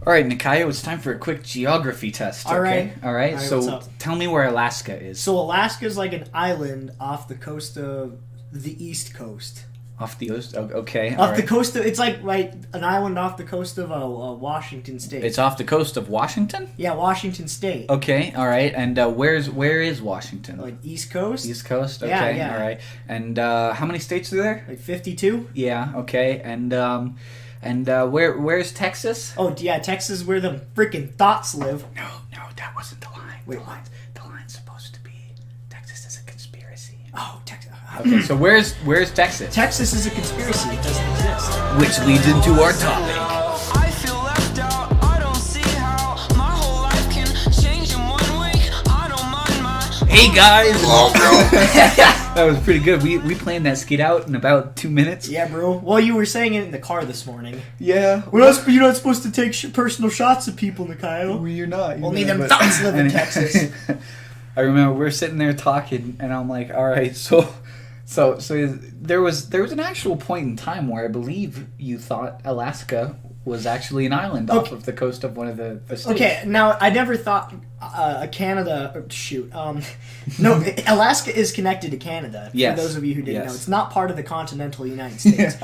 All right, Nikayo, it's time for a quick geography test. All okay? right. All right. What's So up? tell me where Alaska is. So Alaska's like an island off the coast of the East Coast. Off the coast. Okay. Off the coast of, it's like an island off the coast of Washington State. It's off the coast of Washington. Yeah, Washington State. Okay. All right. And where is Washington? Like East Coast. East Coast. Okay. Yeah, yeah. All right. And how many states are there? Like 52. Yeah. Okay. And where's Texas? Oh yeah, Texas is where the freaking thoughts live. No, that wasn't the line. Wait, what? The line's supposed to be Texas is a conspiracy. Oh, Texas. Okay, so where's Texas? Texas is a conspiracy. It doesn't exist. Which leads into our topic. I feel left out. I don't see how my whole life can change in 1 week. I don't mind my. Hey guys! That was pretty good. We planned that skit out in about 2 minutes. Yeah, bro. Well, you were saying it in the car this morning. Yeah. You're not supposed to take personal shots of people, Nikayo. Well, you're not. Only them thoughts live in Texas. I remember we were sitting there talking, and I'm like, all right, so there was an actual point in time where I believe you thought Alaska was actually an island off of the coast of one of the states. Okay, now I never thought Canada. No, Alaska is connected to Canada. Yes. For those of you who didn't Yes. know, it's not part of the continental United States.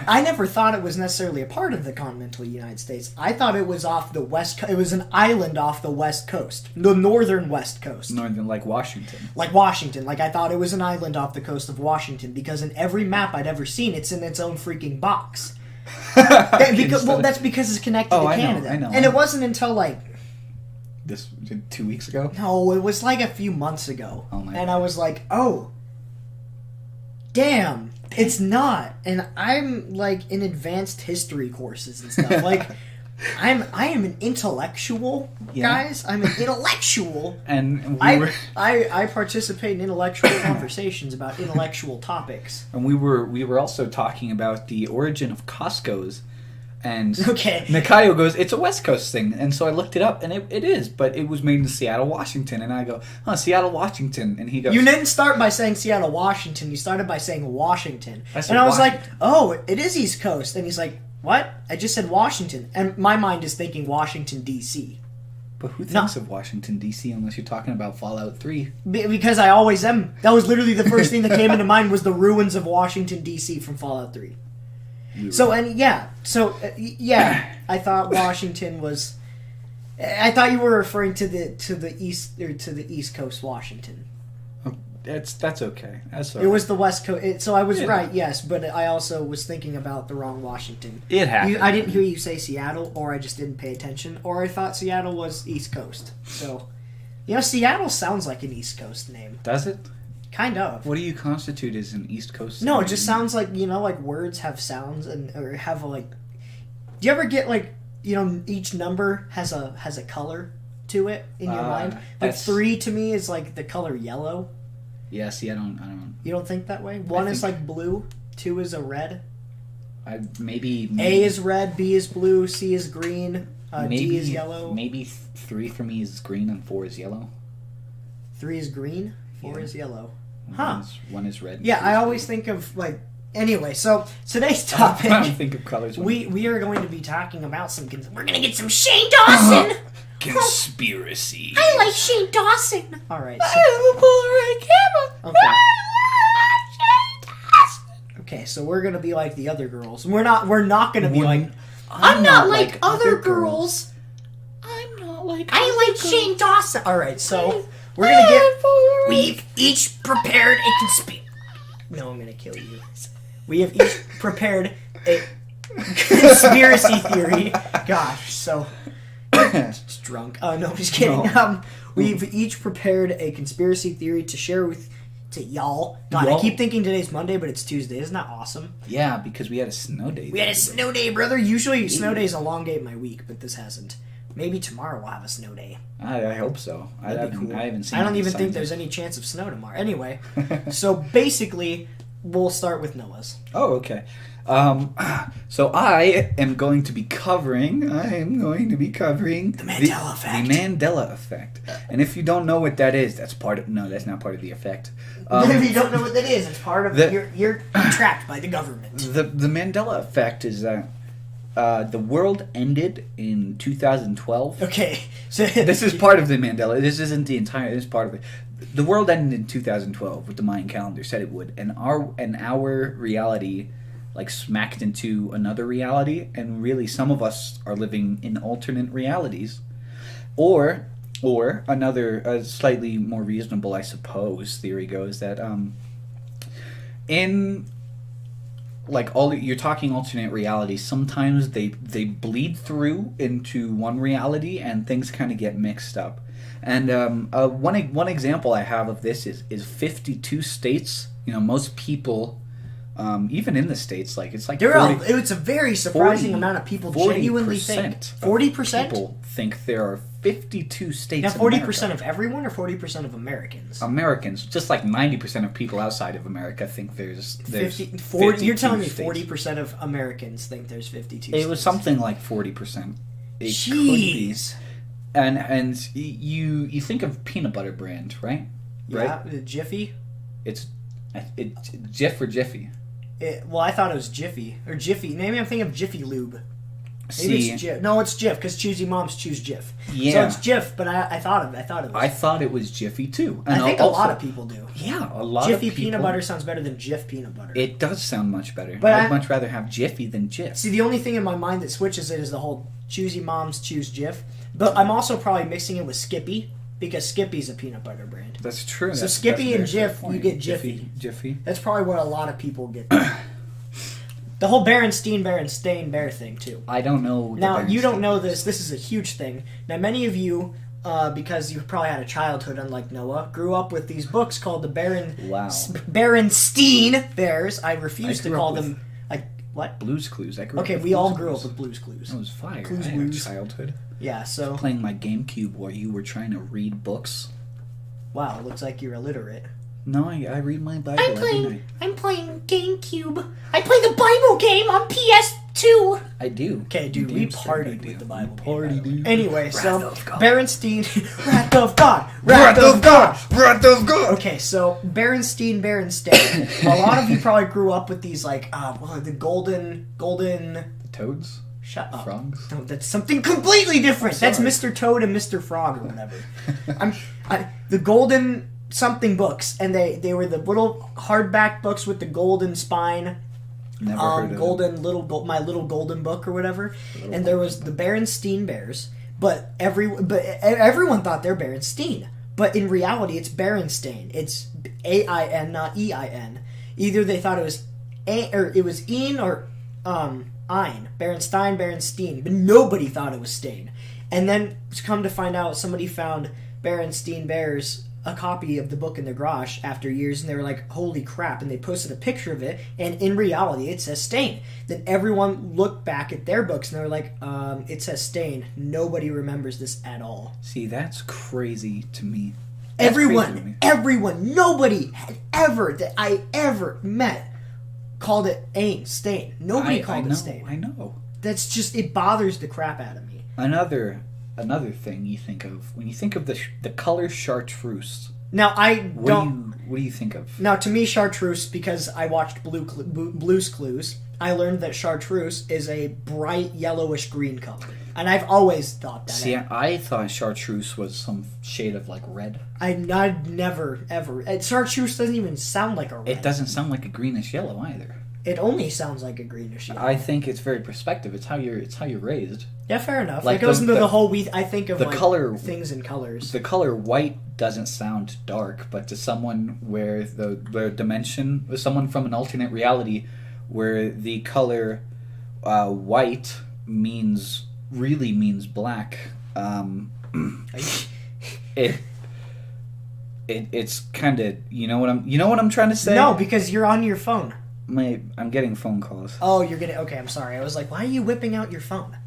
I never thought it was necessarily a part of the continental United States. I thought it was off the west. It was an island off the west coast, the northern west coast. Northern, like Washington. Like Washington. Like I thought it was an island off the coast of Washington because in every map I'd ever seen, it's in its own freaking box. That's because it's connected to Canada. I know. And it wasn't until like... This 2 weeks ago? No, it was like a few months ago. Oh my and God. I was like, oh, damn, it's not. And I'm like in advanced history courses and stuff. Like, I am an intellectual, guys. I'm an intellectual. And I participate in intellectual conversations about intellectual topics. And we were also talking about the origin of Costco's, and Okay. Nikayo goes, it's a West Coast thing, and so I looked it up, and it is, but it was made in Seattle, Washington, and I go, Seattle, Washington, and he goes, You didn't start by saying Seattle, Washington. You started by saying Washington. I said And I was like, Washington. oh, it is East Coast. And he's like, what? I just said Washington. And my mind is thinking Washington, D.C. But who thinks of Washington, D.C. unless you're talking about Fallout 3? Because I always am. That was literally the first thing that came into mind was the ruins of Washington, D.C. from Fallout 3. I thought Washington was... I thought you were referring to the East Coast, Washington. That's okay. That's all It right. was the West Coast. So I was Yeah. right, yes, but I also was thinking about the wrong Washington. It happened. I didn't hear you say Seattle, or I just didn't pay attention, or I thought Seattle was East Coast. So, Seattle sounds like an East Coast name. Does it? Kind of. What do you constitute as an East Coast? No, it name? just sounds like, like words have sounds or have a, like... Do you ever get, like, each number has a color to it in your mind? Like, that's- 3 to me is, like, the color yellow. Yeah, see, I don't. You don't think that way? 1 is, think- like, blue. 2 is a red. Maybe A is red, B is blue, C is green, maybe, D is yellow. Maybe 3 for me is green and 4 is yellow. 3 is green, 4 Yeah. is yellow. Huh. One is red. Yeah, 2 I is always blue. think of, like... Anyway, so today's I don't topic... think of colors. We are going to be talking about some... We're going to get some Shane Dawson! Conspiracy. I like Shane Dawson! Alright, so... I have a Polaroid camera. Okay. I like Shane Dawson. Okay, so we're gonna be like the other girls. We're not gonna be like... I'm not like other girls. I'm not like I like Shane Dawson! Alright, so... We're gonna get... We've each prepared a No, I'm gonna kill you. We have each prepared a conspiracy theory. Gosh, so... Just drunk. Oh, no, I'm just kidding. No. We've each prepared a conspiracy theory to share to y'all. God, Y'all? I keep thinking today's Monday, but it's Tuesday. Isn't that awesome? Yeah, because we had a snow day. We had a snow day, brother. Usually snow days elongate my week, but this hasn't. Maybe tomorrow we'll have a snow day. I hope so. I That'd be haven't, cool. I haven't seen I don't any even think signs there's of- any chance of snow tomorrow. Anyway, so basically, we'll start with Noah's. Oh, okay. So I am going to be covering the Mandela effect. The Mandela effect. And if you don't know what that is, that's not part of the effect. If you don't know what that is, it's part of the- you're trapped by the government. The Mandela effect is that the world ended in 2012. Okay, so This is part of the Mandela. This isn't the entire. This is part of it. The world ended in 2012, what the Mayan calendar said it would, and our reality, like, smacked into another reality, and really, some of us are living in alternate realities, or another, slightly more reasonable, I suppose, theory goes that in, like, you're talking alternate realities, sometimes they bleed through into one reality and things kind of get mixed up. And one example I have of this is 52 states. You know, most people, even in the States, like, it's like it's a very surprising amount of people genuinely think 40%. People think there are 52 states. Now, 40% of everyone, or 40% of Americans? Americans, just like 90% of people outside of America think there's 40. You're telling me states. 40% of Americans think there's 52. It was something like 40%. It Jeez. could be. And you think of peanut butter brand, right? Yeah, Jiffy. It's Jif or Jiffy. Well, I thought it was Jiffy or Jiffy. Maybe I'm thinking of Jiffy Lube. Maybe it's Jif. No, it's Jif because choosy moms choose Jif. Yeah. So it's Jif, but I thought it was. I thought it was Jiffy too. And I think a lot of people do. Yeah, a lot Jiffy of people. peanut butter sounds better than Jif peanut butter. It does sound much better. But I'd much rather have Jiffy than Jif. See, the only thing in my mind that switches it is the whole choosy moms choose Jif. But I'm also probably mixing it with Skippy because Skippy's a peanut butter brand. That's true. So Skippy and Jif, you get Jiffy. Jiffy. That's probably what a lot of people get. The whole Berenstain Bear thing, too. I don't know. Now, you don't know this. This is a huge thing. Now, many of you, because you probably had a childhood, unlike Noah, grew up with these books called the Berenstain Bears. I refuse to call them... What? Blues Clues. I grew up with we all Blues grew Clues. up with Blues Clues. That was fire. Clues I had a Blues. childhood. Yeah, so... Playing my GameCube while you were trying to read books. Wow, looks like you're illiterate. No, I read my Bible every night. I'm playing GameCube. I play the Bible game on PS2. I do. Okay, dude, we partied with the Bible game. dude. Anyway, so Wrath of God. Berenstain... Wrath of God! Wrath of God! Wrath of God! Okay, so Berenstain. A lot of you probably grew up with these, like, the golden... Toads? Shut up. Frogs? No, that's something completely different. That's sorry. Mr. Toad and Mr. Frog or whatever. The golden something books, and they were the little hardback books with the golden spine. Never heard of golden My Little Golden Book or whatever. And there was the Berenstain Bears, but everyone thought they're Berenstain. But in reality, it's Berenstain. It's A-I-N, not E-I-N. Either they thought it was Ein or Ein. Berenstain, but nobody thought it was Stain. And then, come to find out, somebody found Berenstain Bears, a copy of the book in their garage after years, and they were like, holy crap, and they posted a picture of it, and in reality, it says Stain. Then everyone looked back at their books, and they were like, it says Stain. Nobody remembers this at all. See, that's crazy to me. Everyone, nobody had that I ever met called it Stain. Nobody called it Stain. I know. That's just, it bothers the crap out of me. Another thing you think of when you think of the color chartreuse. Now What do you think of? Now, to me, chartreuse, because I watched Blue's Clues, I learned that chartreuse is a bright yellowish green color, and I've always thought that. See, I thought chartreuse was some shade of like red. I've never ever. Chartreuse doesn't even sound like a red. It doesn't sound like a greenish yellow either. It only sounds like a greenish yellow. I think it's very perspective. It's how you're raised. Yeah, fair enough. Like it goes into the whole. I think of the like color, things and colors. The color white doesn't sound dark, but to someone where the dimension, someone from an alternate reality, where the color white really means black. It's kind of you know what I'm trying to say. No, because you're on your phone. I'm getting phone calls. Oh, you're getting... Okay, I'm sorry. I was like, why are you whipping out your phone?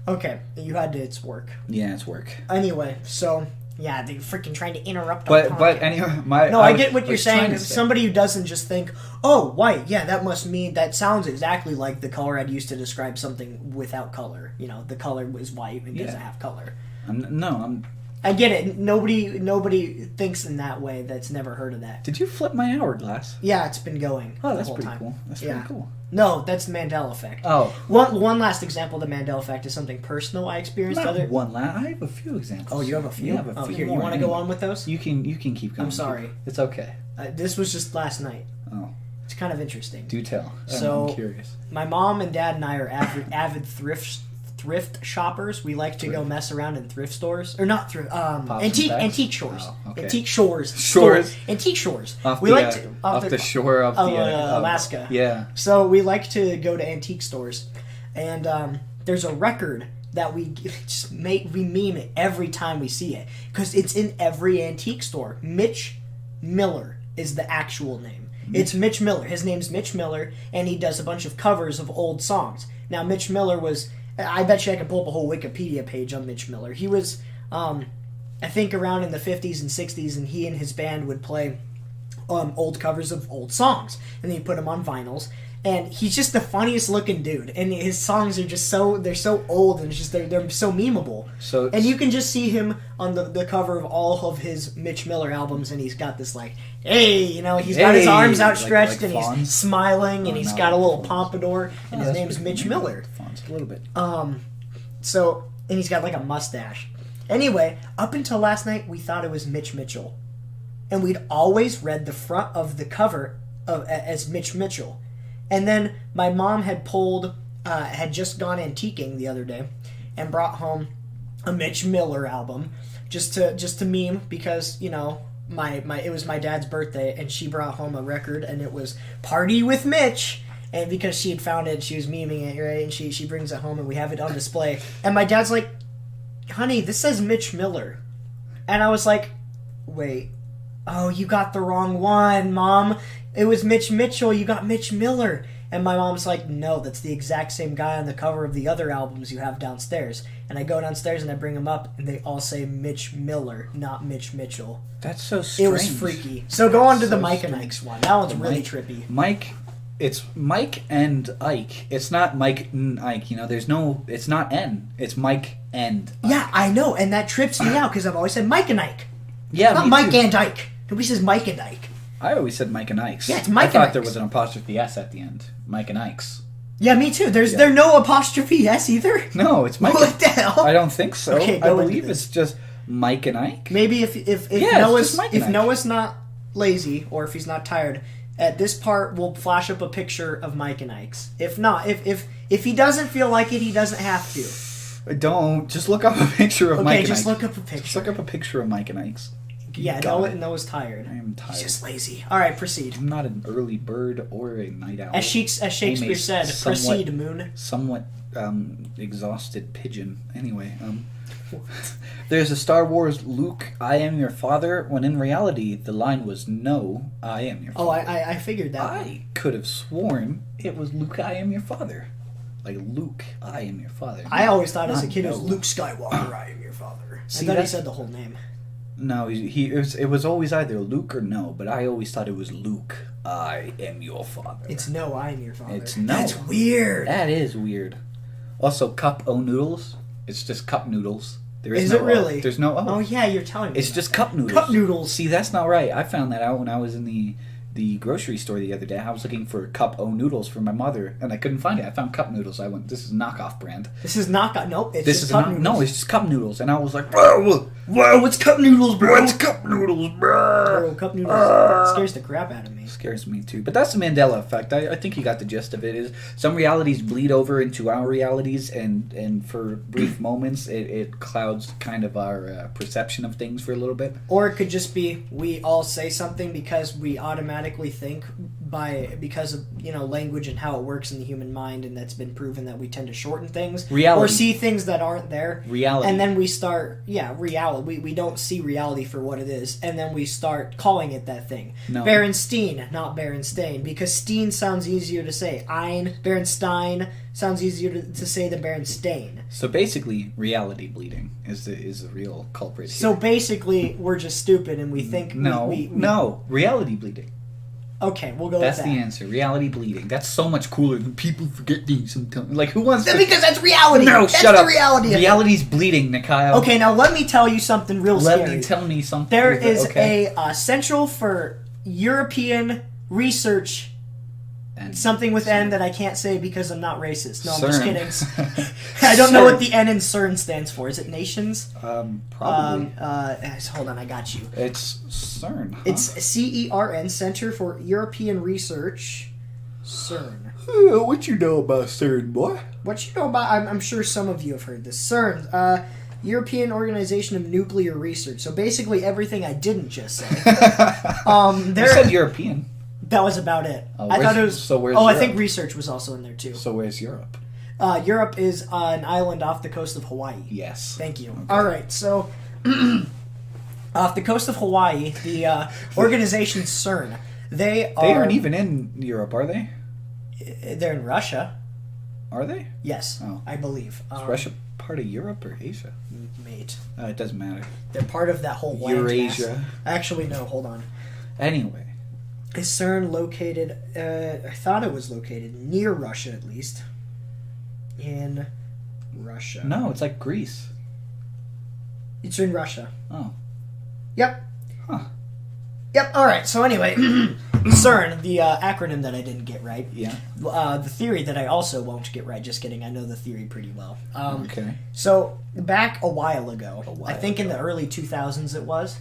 Okay, you had to... It's work. Yeah, it's work. Anyway, so... Yeah, they're freaking trying to interrupt our podcast. But anyway... I get what you're saying. Somebody who doesn't just think, oh, white, yeah, that must mean... That sounds exactly like the color I'd used to describe something without color. You know, the color was white and doesn't have color. I get it. Nobody thinks in that way that's never heard of that. Did you flip my hourglass? Yeah, it's been going Oh, the that's whole pretty time. cool. That's Yeah. pretty cool. No, that's the Mandela effect. Oh. One last example of the Mandela effect is something personal I experienced. Not one last. I have a few examples. Oh, you have a few? Yeah, I have a few here, more. you want to go Anyway. on with those? You can keep going. I'm sorry. It's okay. This was just last night. Oh, It's kind of interesting. do tell. So- I'm curious. My mom and dad and I are avid thrift shoppers. We like to go mess around in thrift stores, or not thrift, and antique bags? shores, Oh, okay. antique shores, Shores? antique shores. Off We the, like to off the shore of the Alaska. Yeah. So we like to go to antique stores, and there's a record that we meme it every time we see it because it's in every antique store. Mitch Miller is the actual name. It's Mitch Miller. His name's Mitch Miller, and he does a bunch of covers of old songs. Now, Mitch Miller was... I bet you I could pull up a whole Wikipedia page on Mitch Miller. He was, I think, around in the 50s and 60s, and he and his band would play old covers of old songs, and then he put them on vinyls. And he's just the funniest looking dude, and his songs are just they're so old, and it's just they're so memeable. So and you can just see him on the cover of all of his Mitch Miller albums, and he's got this like, hey, he's got his arms outstretched, like and Fonz? he's smiling, and he's got a little pompadour, and his that's name's pretty Mitch cool. Miller. Fonz, a little bit. And he's got like a mustache. Anyway, up until last night, we thought it was Mitch Mitchell, and we'd always read the front of the cover as Mitch Mitchell. And then my mom had just gone antiquing the other day, and brought home a Mitch Miller album, just to meme because it was my dad's birthday, and she brought home a record, and it was Party with Mitch. And because she had found it, she was memeing it, right? And she brings it home, and we have it on display. And my dad's like, honey, this says Mitch Miller. And I was like, wait. Oh, you got the wrong one, Mom. It was Mitch Mitchell. You got Mitch Miller. And my mom's like, no, that's the exact same guy on the cover of the other albums you have downstairs. And I go downstairs and I bring them up, and they all say Mitch Miller, not Mitch Mitchell. That's so strange. It was freaky. So go on to the So Mike and strange. Ike's one. That one's The really Mike- trippy. Mike, it's Mike and Ike. It's not Mike and Ike. It's not N. It's Mike and Ike. Yeah, I know, and that trips me out because I've always said Mike and Ike. Yeah, Not me Mike too. and Ike. Nobody says Mike and Ike. I always said Mike and Ike's. Yeah, it's Mike I thought and there Ike's. was an apostrophe S at the end. Mike and Ike's. Yeah, me too. There no apostrophe S either. No, it's Mike. What the hell? I don't think so. Okay, I go into believe this. it's just Mike and Ike. Maybe if Yeah, it's Noah's just Mike and Ike. Noah's not lazy or if he's not tired, at this part we'll flash up a picture of Mike and Ike's. If not, if he doesn't feel like it, he doesn't have to. Don't. Just look up a picture of Mike Okay, just and Ike. look up a Just picture. look up a picture of Mike and Ike's. Yeah, God. Noah's tired. I am tired. He's just lazy. All right, proceed. I'm not an early bird or a night owl. As Shakespeare said, proceed, Moon. Somewhat exhausted pigeon. Anyway, there's a Star Wars Luke, I am your father, when in reality the line was no, I am your Oh, father. I figured that. I could have sworn it was Luke, I am your father. Like Luke, I am your father. I always thought as a Not kid it was no. Luke Skywalker, I am your father. See, I thought he that's- said the whole name. No, it was always either Luke or no, but I always thought it was Luke, I am your father. It's no, I am your father. It's no. That's weird. That is weird. Also, cup o noodles. It's just cup noodles. There Is no it really? There's no Oh yeah, you're telling me. It's about just that. cup noodles. Cup noodles. See, that's not right. I found that out when I was in the grocery store the other day. I was looking for cup o noodles for my mother, and I couldn't find it. I found cup noodles. I went, this is knockoff brand. This is not. Nope. It's This just is cup not. noodles. No, it's just cup noodles. And I was like, whoa, What's cup noodles, bro? what's cup noodles, bro? Bro, cup noodles scares the crap out of me. Scares me too, but that's the Mandela effect. I think you got the gist of it. Is some realities bleed over into our realities, and for brief moments, it clouds kind of our perception of things for a little bit. Or it could just be we all say something because we automatically think because of language and how it works in the human mind, and that's been proven that we tend to shorten things Reality. or see things that aren't there. Reality. And then we start reality. We don't see reality for what it is, and then we start calling it that thing. No. Berenstain, not Berenstain, because Steen sounds easier to say. Ein, Berenstein sounds easier to say than Berenstain. So basically, reality bleeding is the real culprit here. So basically, we're just stupid and we think no, we no, reality bleeding. Okay, we'll go That's with the that. answer. Reality bleeding. That's so much cooler than people forgetting sometimes. Like, who wants That's to... because that's reality. No, that's shut the up. reality of it. Reality's bleeding, Nikhail. Okay, now let me tell you something real Let scary. me tell me something. There is okay. a Central for European Research, And something with N that I can't say because I'm not racist. No, I'm just CERN. kidding. I don't know what the N in CERN stands for. Is it nations? Probably. Hold on, I got you. It's CERN. Huh? It's CERN, Center for European Research. CERN. What you know about CERN, boy? What you know about? I'm sure some of you have heard this. CERN, European Organization of Nuclear Research. So basically everything I didn't just say. You said European. That was about it. Oh, I thought it was. so where's I Europe? think research was also in there too. So where's Europe? Europe is an island off the coast of Hawaii. Yes. Thank you. Okay. All right, so off the coast of Hawaii, the organization CERN. They aren't even in Europe, are they? They're in Russia. Are they? Yes, Oh. I believe. Is Russia part of Europe or Asia? Mate, It doesn't matter. they're part of that whole land Eurasia. mass. Actually, no. Hold on. Anyway. Is CERN located? I thought it was located near Russia, at least. In Russia. No, it's like Greece. It's in Russia. Oh. Yep. Huh. Yep. All right. So anyway, CERN, the acronym that I didn't get right. Yeah. The theory that I also won't get right. Just kidding. I know the theory pretty well. Okay. So back a while ago, while I think in ago. the early 2000s it was.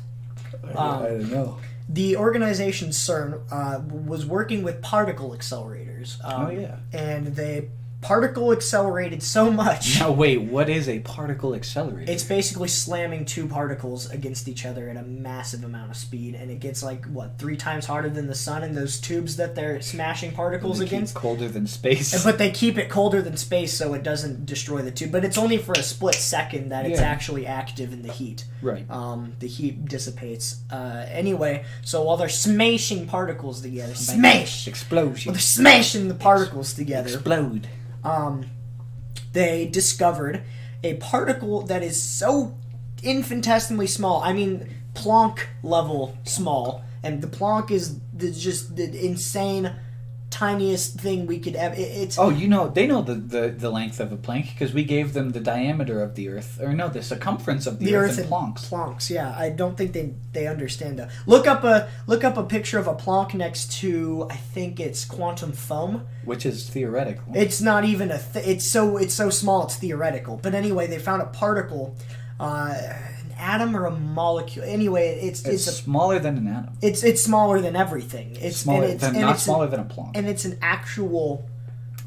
I don't know. The organization CERN was working with particle accelerators. Oh, yeah. And they particle accelerated so much. Now wait, what is a particle accelerator? It's basically slamming two particles against each other at a massive amount of speed, and it gets 3 times harder than the sun in those tubes that they're smashing particles They keep against. colder than space. But they keep it colder than space so it doesn't destroy the tube. But it's only for a split second that it's Yeah. actually active in the heat. Right. The heat dissipates. Anyway, so while they're smashing particles together, while Explosion. they're smashing the particles together, Explode. they discovered a particle that is so infinitesimally small. I mean, Planck level small. And the Planck is just the insane tiniest thing we could ever. It's Oh, they know the length of a Planck because we gave them the diameter of the Earth, or no, the circumference of the Earth in Plancks. Plancks, yeah. I don't think they understand that. Look up a picture of a Planck next to, I think it's quantum foam. Which is theoretical. It's not even it's so small it's theoretical. But anyway, they found a particle, an atom or a molecule. Anyway, it's smaller than an atom. it's smaller than everything. It's Smaller and than, and not it's smaller than a Planck. and it's an actual.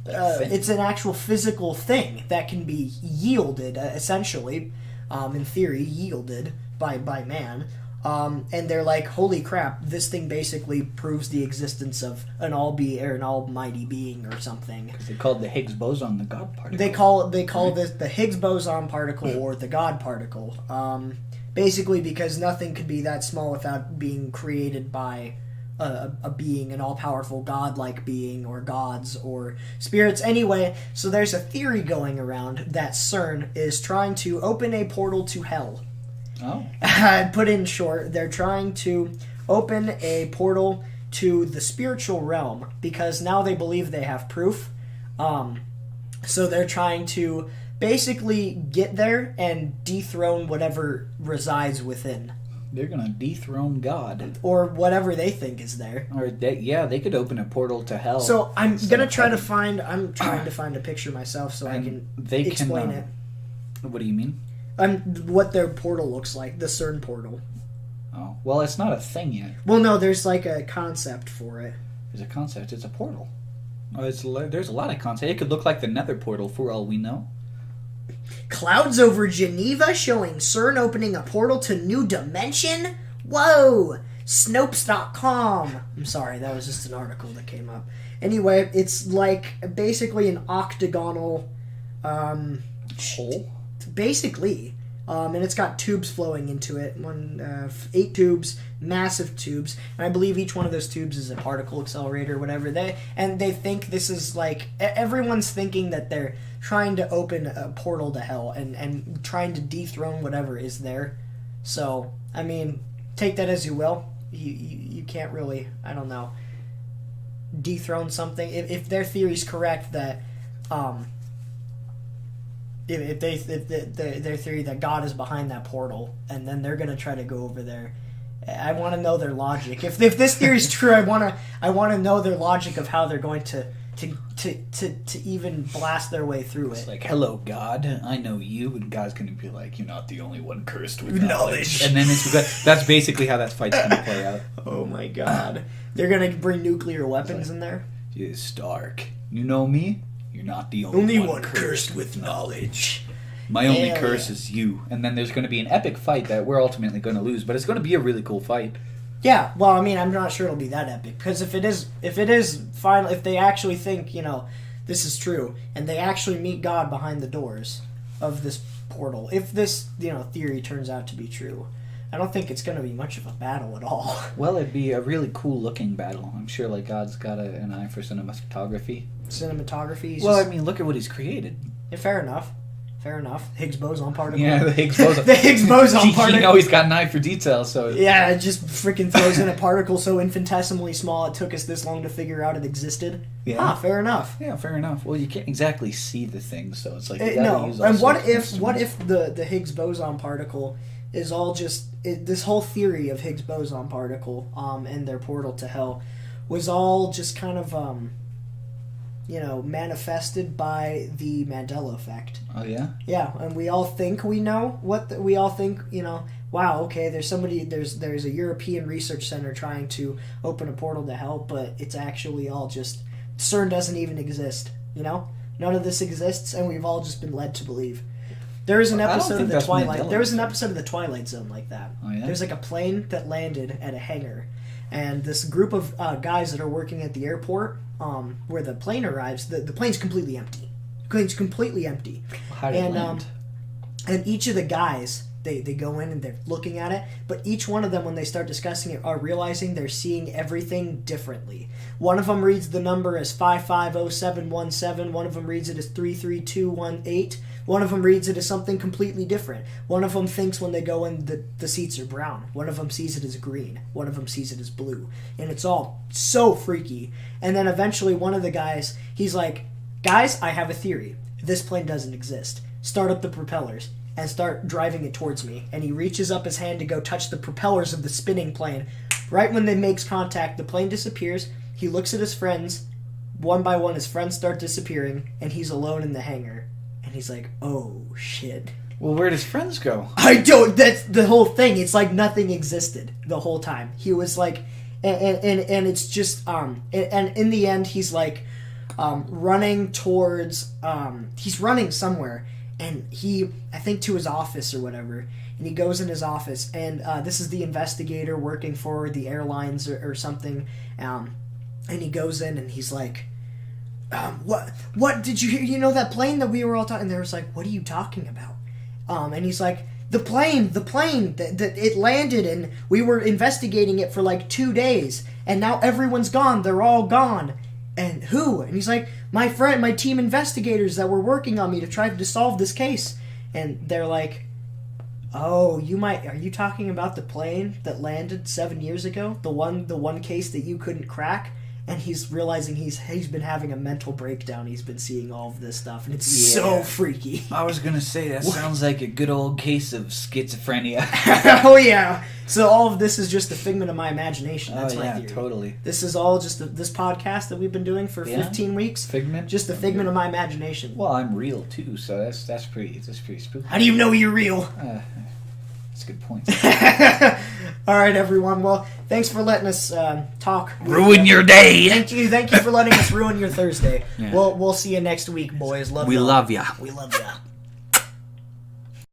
Thing. It's an actual physical thing that can be yielded, essentially, in theory, yielded by man. And they're like, holy crap, this thing basically proves the existence of an almighty being or something. Because they called the Higgs boson the God particle. They call this the Higgs boson particle or the God particle. Basically because nothing could be that small without being created by a being, an all-powerful god-like being, or gods, or spirits. Anyway, so there's a theory going around that CERN is trying to open a portal to hell. Oh. Put in short, they're trying to open a portal to the spiritual realm, because now they believe they have proof. So they're trying to basically get there and dethrone whatever resides within. They're going to dethrone God. Or whatever they think is there. Or they could open a portal to hell. So I'm instead gonna of try to heaven. find. I'm trying to find a picture myself so I And can explain it. What do you mean? What their portal looks like, the CERN portal. Oh, well, it's not a thing yet. Well, no, there's like a concept for it. There's a concept. It's a portal. Oh, there's a lot of concept. It could look like the Nether portal for all we know. Clouds over Geneva showing CERN opening a portal to new dimension? Whoa! Snopes.com. I'm sorry, that was just an article that came up. Anyway, it's like basically an octagonal Hole? basically. And it's got tubes flowing into it. 8 tubes, massive tubes. And I believe each one of those tubes is a particle accelerator or whatever. They think this is like... Everyone's thinking that they're trying to open a portal to hell and trying to dethrone whatever is there. So, I mean, take that as you will. You can't really... I don't know. dethrone something, if their theory's correct that if their theory that God is behind that portal, and then they're gonna try to go over there. I want to know their logic. If this theory is true, I want to know their logic of how they're going to even blast their way through It's it. like, hello, God, I know you, and God's going to be like, you're not the only one cursed with knowledge. And then that's basically how that fight's going to play out. Oh my God. They're going to bring nuclear weapons in there? Yes, Stark. You know me? You're not the only one cursed with knowledge. My only curse is you. And then there's going to be an epic fight that we're ultimately going to lose, but it's going to be a really cool fight. Yeah, well, I mean, I'm not sure it'll be that epic, because if they actually think, this is true, and they actually meet God behind the doors of this portal, if this, theory turns out to be true, I don't think it's going to be much of a battle at all. Well, it'd be a really cool looking battle. I'm sure, God's got an eye for cinematography. Cinematography? Well, I mean, look at what he's created. Yeah, fair enough. Higgs boson particle. Yeah, the Higgs boson. The Higgs boson particle. He's got an eye for detail, so... Yeah, it just freaking throws in a particle so infinitesimally small it took us this long to figure out it existed. Yeah. Fair enough. Yeah, fair enough. Well, you can't exactly see the thing, so it's like... use all and what if the Higgs boson particle is all just... this whole theory of Higgs boson particle and their portal to hell was all just kind of... manifested by the Mandela effect. Oh, yeah? Yeah, and we all think we know we all think, wow, okay, there's a European research center trying to open a portal to hell, but it's actually all just, CERN doesn't even exist, None of this exists, and we've all just been led to believe. There is an episode of the Twilight. There was an episode of the Twilight Zone like that. Oh, yeah? There's like a plane that landed at a hangar, and this group of guys that are working at the airport, where the plane arrives, the plane's completely empty. How did it land? And each of the guys, they go in and they're looking at it, but each one of them, when they start discussing it, are realizing they're seeing everything differently. One of them reads the number as 550717. One of them reads it as 33218. One of them reads it as something completely different. One of them thinks when they go in the seats are brown. One of them sees it as green. One of them sees it as blue. And it's all so freaky. And then eventually one of the guys, he's like, guys, I have a theory. This plane doesn't exist. Start up the propellers and start driving it towards me. And he reaches up his hand to go touch the propellers of the spinning plane. Right when they makes contact, the plane disappears. He looks at his friends. One by one, his friends start disappearing, and he's alone in the hangar. And he's like, oh, shit. Well, where'd his friends go? That's the whole thing. It's like nothing existed the whole time. He was like, and it's just, and in the end, he's like, running towards, he's running somewhere, and I think to his office or whatever, and he goes in his office, and this is the investigator working for the airlines or something, and he goes in and he's like, what did you hear? That plane that we were all talking, and they was like, what are you talking about? And he's like, the plane, that it landed, and we were investigating it for like 2 days, and now everyone's gone, they're all gone. And who? And he's like, my team investigators that were working on me to try to solve this case. And they're like, oh, are you talking about the plane that landed 7 years ago? The one case that you couldn't crack? And he's realizing he's been having a mental breakdown. He's been seeing all of this stuff, and it's so freaky. I was gonna say, that sounds like a good old case of schizophrenia. Oh yeah. So all of this is just a figment of my imagination. That's my theory. Totally. This is all just this podcast that we've been doing for 15 weeks. Figment. Just a figment of my imagination. Well, I'm real too, so that's pretty spooky. How do you know you're real? That's a good point. All right, everyone. Well, thanks for letting us talk. Ruin your day. Thank you for letting us ruin your Thursday. Yeah. We'll see you next week, boys. We love ya. We love ya.